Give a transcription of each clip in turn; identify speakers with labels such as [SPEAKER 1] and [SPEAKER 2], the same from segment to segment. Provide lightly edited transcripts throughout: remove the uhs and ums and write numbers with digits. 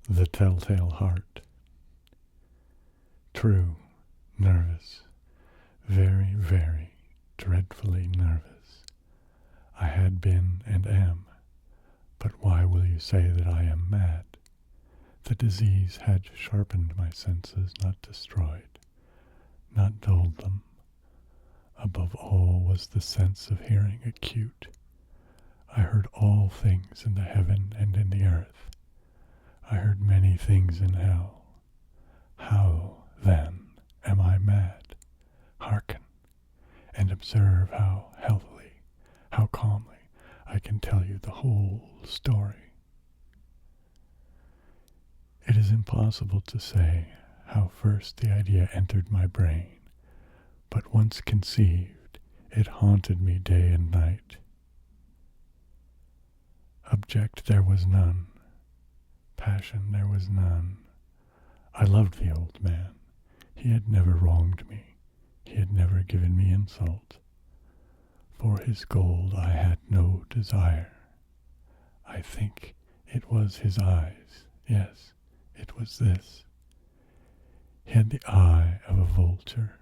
[SPEAKER 1] The Telltale Heart. True, nervous, very, very dreadfully nervous. I had been and am, but why will you say that I am mad? The disease had sharpened my senses, not destroyed, not dulled them. Above all was the sense of hearing acute. I heard all things in the heaven and in the earth. I heard many things in hell. How, then, am I mad? Hearken, and observe how healthily, how calmly I can tell you the whole story. It is impossible to say how first the idea entered my brain, but once conceived, it haunted me day and night. Object there was none. Passion there was none. I loved the old man. He had never wronged me. He had never given me insult. For his gold I had no desire. I think it was his eyes. Yes, it was this. He had the eye of a vulture,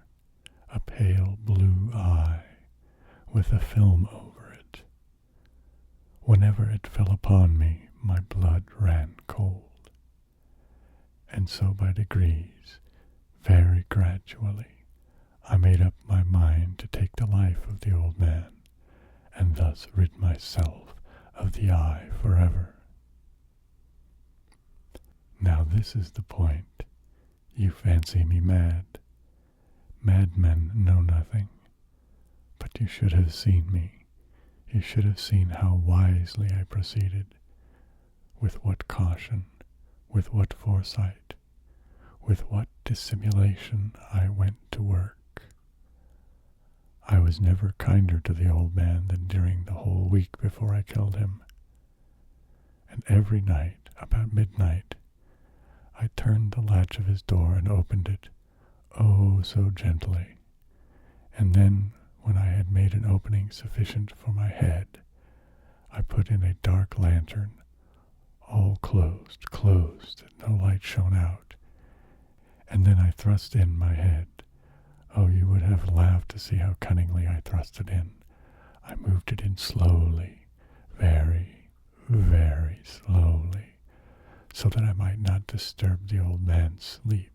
[SPEAKER 1] a pale blue eye, with a film over it. Whenever it fell upon me, my blood ran cold. And so by degrees, very gradually, I made up my mind to take the life of the old man, and thus rid myself of the eye forever. Now this is the point. You fancy me mad. Madmen know nothing. But you should have seen me. You should have seen how wisely I proceeded, with what caution, with what foresight, with what dissimulation I went to work. I was never kinder to the old man than during the whole week before I killed him. And every night, about midnight, I turned the latch of his door and opened it, oh, so gently. And then, when I had made an opening sufficient for my head, I put in a dark lantern, all closed, that no light shone out, and then I thrust in my head. Oh, you would have laughed to see how cunningly I thrust it in. I moved it in slowly, very, very slowly, so that I might not disturb the old man's sleep.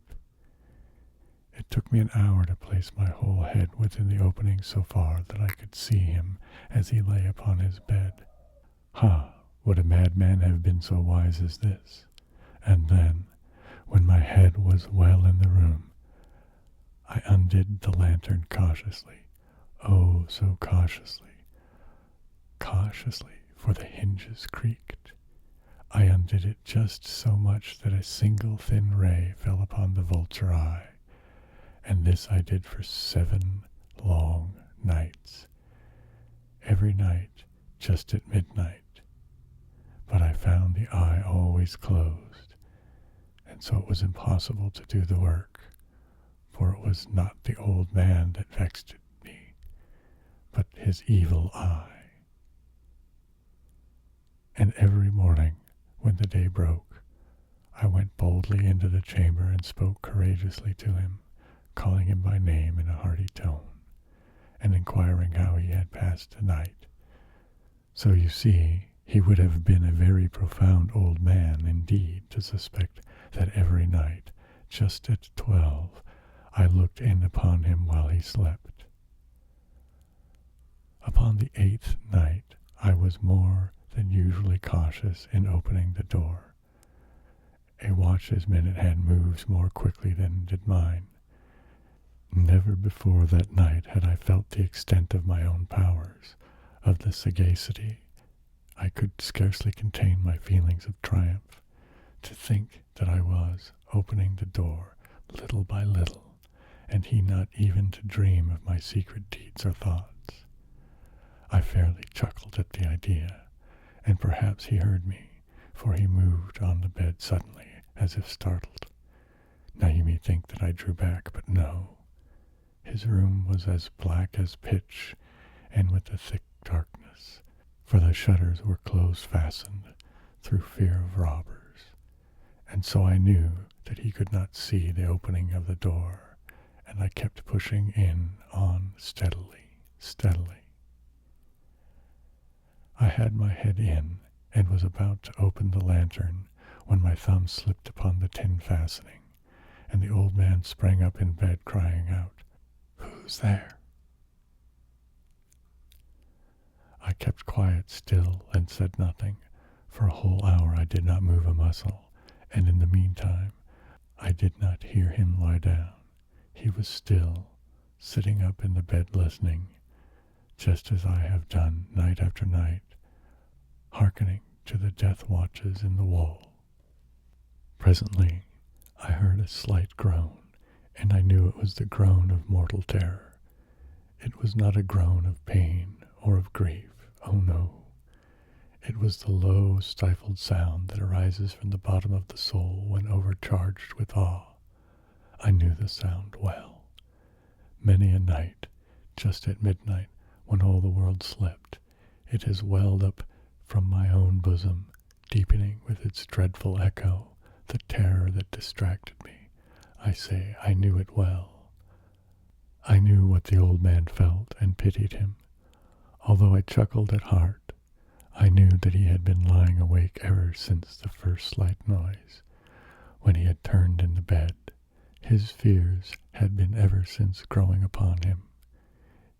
[SPEAKER 1] It took me an hour to place my whole head within the opening so far that I could see him as he lay upon his bed. Ha! Would a madman have been so wise as this? And then, when my head was well in the room, I undid the lantern cautiously, oh, so cautiously, for the hinges creaked. I undid it just so much that a single thin ray fell upon the vulture eye, and this I did for 7 long nights, every night just at midnight. But I found the eye always closed, and so it was impossible to do the work, for it was not the old man that vexed me, but his evil eye. And every morning, when the day broke, I went boldly into the chamber and spoke courageously to him, calling him by name in a hearty tone, and inquiring how he had passed the night. So you see, he would have been a very profound old man indeed to suspect that every night, just at 12, I looked in upon him while he slept. Upon the 8th night, I was more than usually cautious in opening the door. A watch's minute hand moves more quickly than did mine. Never before that night had I felt the extent of my own powers, of the sagacity. I could scarcely contain my feelings of triumph. To think that I was opening the door little by little, and he not even to dream of my secret deeds or thoughts. I fairly chuckled at the idea, and perhaps he heard me, for he moved on the bed suddenly, as if startled. Now you may think that I drew back, but no. His room was as black as pitch, and with a thick darkness, for the shutters were close fastened through fear of robbers, and so I knew that he could not see the opening of the door, and I kept pushing on steadily, steadily. I had my head in and was about to open the lantern when my thumb slipped upon the tin fastening, and the old man sprang up in bed crying out, "Who's there?" I kept quiet still and said nothing. For a whole hour I did not move a muscle, and in the meantime I did not hear him lie down. He was still, sitting up in the bed listening, just as I have done night after night, hearkening to the death watches in the wall. Presently I heard a slight groan, and I knew it was the groan of mortal terror. It was not a groan of pain or of grief, oh no. It was the low, stifled sound that arises from the bottom of the soul when overcharged with awe. I knew the sound well. Many a night, just at midnight, when all the world slept, it has welled up from my own bosom, deepening with its dreadful echo the terror that distracted me. I say, I knew it well. I knew what the old man felt and pitied him. Although I chuckled at heart, I knew that he had been lying awake ever since the first slight noise, when he had turned in the bed. His fears had been ever since growing upon him.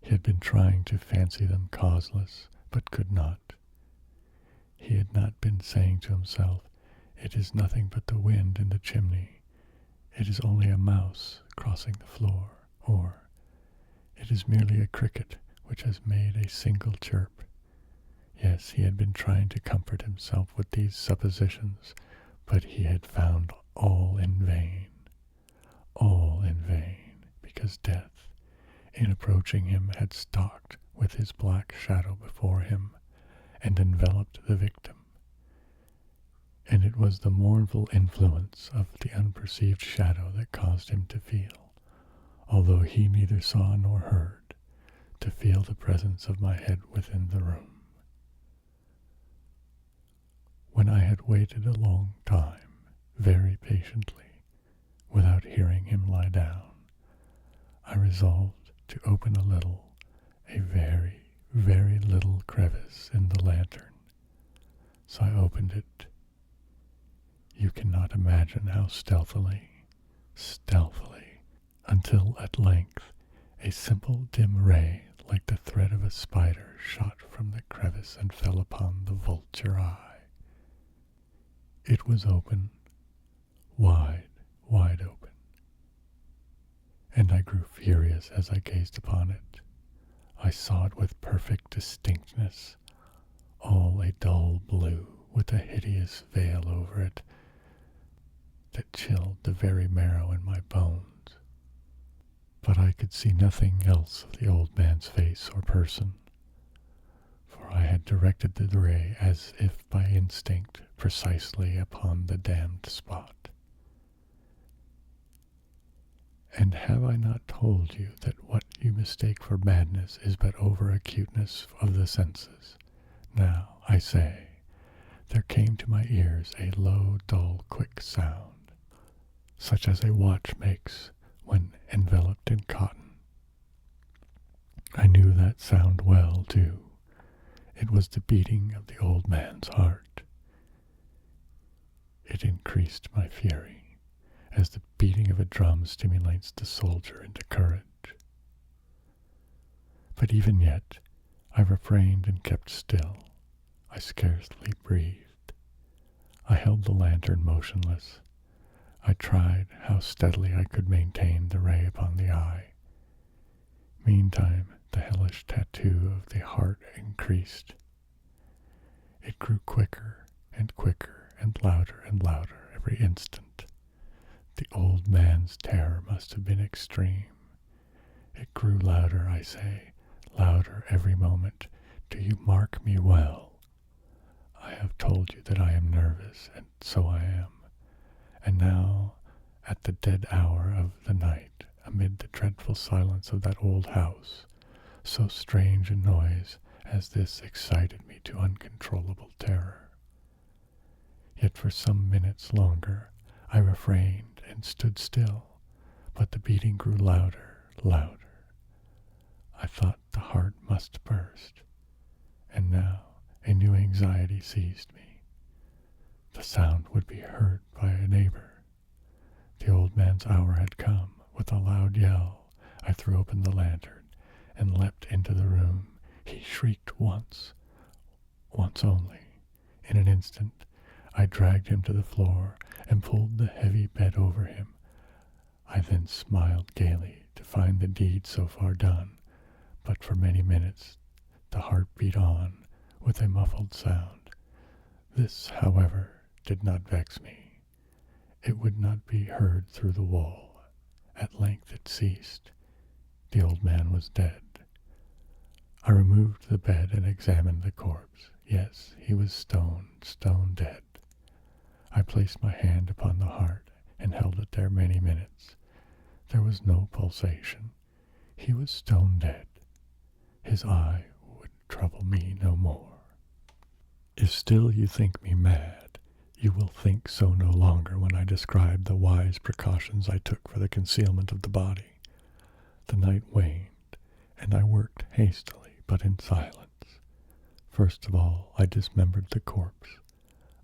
[SPEAKER 1] He had been trying to fancy them causeless, but could not. He had not been saying to himself, "It is nothing but the wind in the chimney. It is only a mouse crossing the floor," or "It is merely a cricket which has made a single chirp." Yes, he had been trying to comfort himself with these suppositions, but he had found all in vain. All in vain, because death, in approaching him, had stalked with his black shadow before him and enveloped the victim. And it was the mournful influence of the unperceived shadow that caused him to feel, although he neither saw nor heard, to feel the presence of my head within the room. When I had waited a long time, very patiently, without hearing him lie down, I resolved to open a very, very little crevice in the lantern. So I opened it. You cannot imagine how stealthily, until at length a simple dim ray like the thread of a spider shot from the crevice and fell upon the vulture eye. It was open, wide open, and I grew furious as I gazed upon it. I saw it with perfect distinctness, all a dull blue with a hideous veil over it that chilled the very marrow in my bones. But I could see nothing else of the old man's face or person, for I had directed the ray as if by instinct precisely upon the damned spot. And have I not told you that what you mistake for madness is but over-acuteness of the senses? Now, I say, there came to my ears a low, dull, quick sound, such as a watch makes when enveloped in cotton. I knew that sound well, too. It was the beating of the old man's heart. It increased my fury, as the beating of a drum stimulates the soldier into courage. But even yet, I refrained and kept still. I scarcely breathed. I held the lantern motionless. I tried how steadily I could maintain the ray upon the eye. Meantime, the hellish tattoo of the heart increased. It grew quicker and quicker and louder every instant. The old man's terror must have been extreme. It grew louder, I say, louder every moment. Do you mark me well? I have told you that I am nervous, and so I am. And now, at the dead hour of the night, amid the dreadful silence of that old house, so strange a noise as this excited me to uncontrollable terror. Yet for some minutes longer I refrained and stood still, but the beating grew louder, louder. I thought the heart must burst, and now a new anxiety seized me. The sound would be heard by a neighbor. The old man's hour had come. With a loud yell, I threw open the lantern and leapt into the room. He shrieked once only. In an instant, I dragged him to the floor and pulled the heavy bed over him. I then smiled gaily to find the deed so far done, but for many minutes the heart beat on with a muffled sound. This, however, did not vex me. It would not be heard through the wall. At length it ceased. The old man was dead. I removed the bed and examined the corpse. Yes, he was stone dead. I placed my hand upon the heart and held it there many minutes. There was no pulsation. He was stone dead. His eye would trouble me no more. If still you think me mad, you will think so no longer when I describe the wise precautions I took for the concealment of the body. The night waned, and I worked hastily, but in silence. First of all, I dismembered the corpse.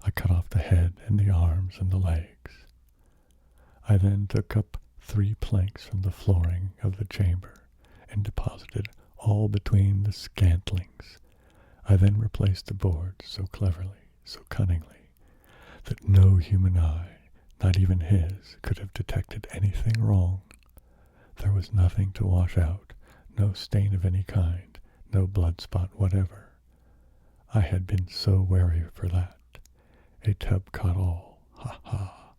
[SPEAKER 1] I cut off the head and the arms and the legs. I then took up 3 planks from the flooring of the chamber and deposited all between the scantlings. I then replaced the boards so cleverly, so cunningly, that no human eye, not even his, could have detected anything wrong. There was nothing to wash out, no stain of any kind, no blood spot whatever. I had been so wary for that. A tub caught all. Ha ha.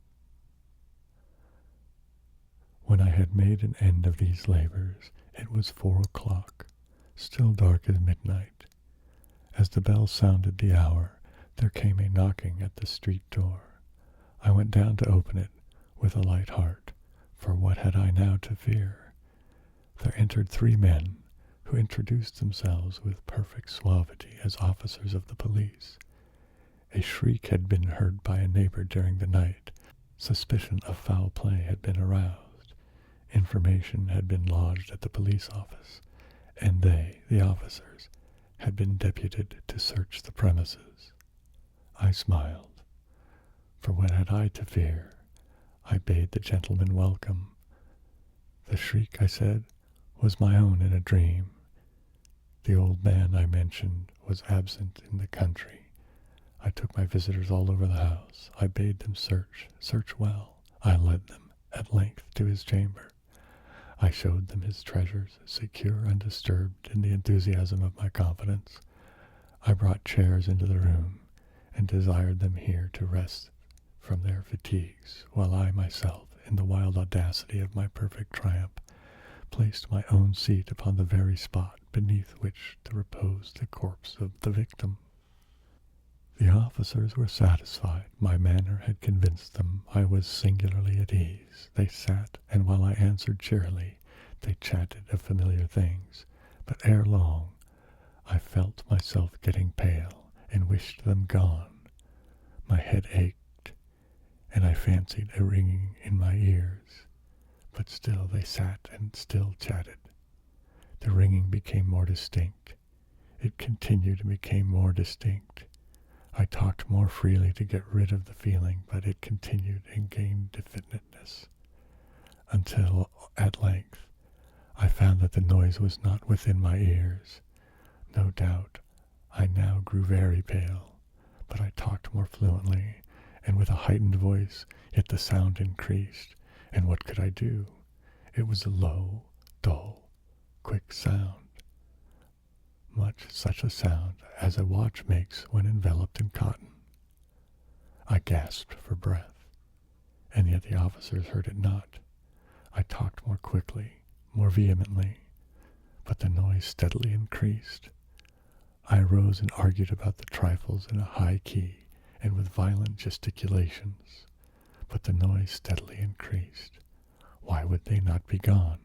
[SPEAKER 1] When I had made an end of these labors, it was 4 o'clock, still dark as midnight. As the bell sounded the hour, there came a knocking at the street door. I went down to open it with a light heart, for what had I now to fear? There entered 3 men, who introduced themselves with perfect suavity as officers of the police. A shriek had been heard by a neighbor during the night. Suspicion of foul play had been aroused. Information had been lodged at the police office, and they, the officers, had been deputed to search the premises. I smiled, for what had I to fear? I bade the gentleman welcome. The shriek, I said, was my own in a dream. The old man I mentioned was absent in the country. I took my visitors all over the house. I bade them search well. I led them, at length, to his chamber. I showed them his treasures, secure, undisturbed in the enthusiasm of my confidence. I brought chairs into the room, and desired them here to rest from their fatigues, while I myself, in the wild audacity of my perfect triumph, placed my own seat upon the very spot beneath which to repose the corpse of the victim. The officers were satisfied. My manner had convinced them I was singularly at ease. They sat, and while I answered cheerily, they chatted of familiar things. But ere long, I felt myself getting pale, and wished them gone. My head ached, and I fancied a ringing in my ears. But still they sat and still chatted. The ringing became more distinct. It continued and became more distinct. I talked more freely to get rid of the feeling, but it continued and gained definiteness, until, at length, I found that the noise was not within my ears. No doubt, I now grew very pale, but I talked more fluently, and with a heightened voice, yet the sound increased. And what could I do? It was a low, dull, quick sound, much such a sound as a watch makes when enveloped in cotton. I gasped for breath, and yet the officers heard it not. I talked more quickly, more vehemently, but the noise steadily increased. I arose and argued about the trifles in a high key and with violent gesticulations, but the noise steadily increased. Why would they not be gone?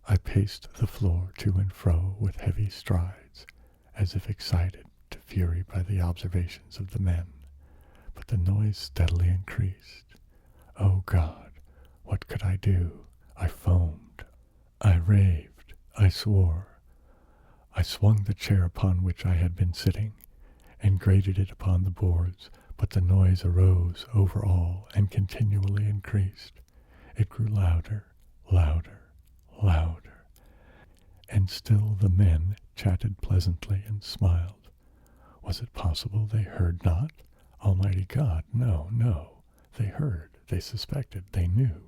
[SPEAKER 1] I paced the floor to and fro with heavy strides, as if excited to fury by the observations of the men, but the noise steadily increased. O God, what could I do? I foamed. I raved. I swore. I swung the chair upon which I had been sitting, and grated it upon the boards, but the noise arose over all and continually increased. It grew louder, louder, louder, and still the men chatted pleasantly and smiled. Was it possible they heard not? Almighty God, no, no. They heard, they suspected, they knew.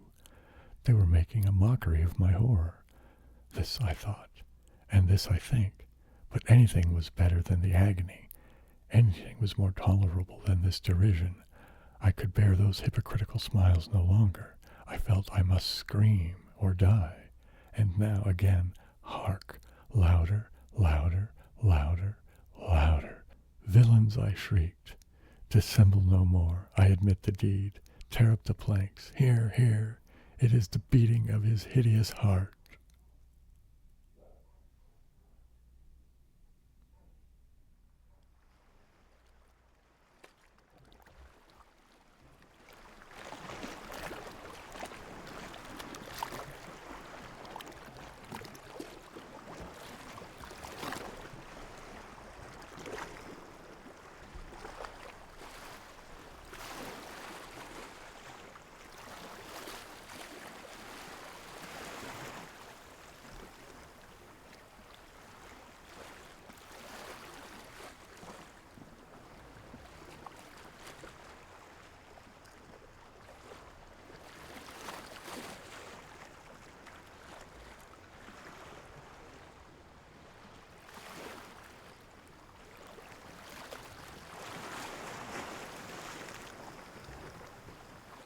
[SPEAKER 1] They were making a mockery of my horror. This I thought, and this I think, but anything was better than the agony. Anything was more tolerable than this derision. I could bear those hypocritical smiles no longer. I felt I must scream or die. And now again, hark, louder, louder, louder, louder. Villains, I shrieked. Dissemble no more. I admit the deed. Tear up the planks. Here, here. It is the beating of his hideous heart.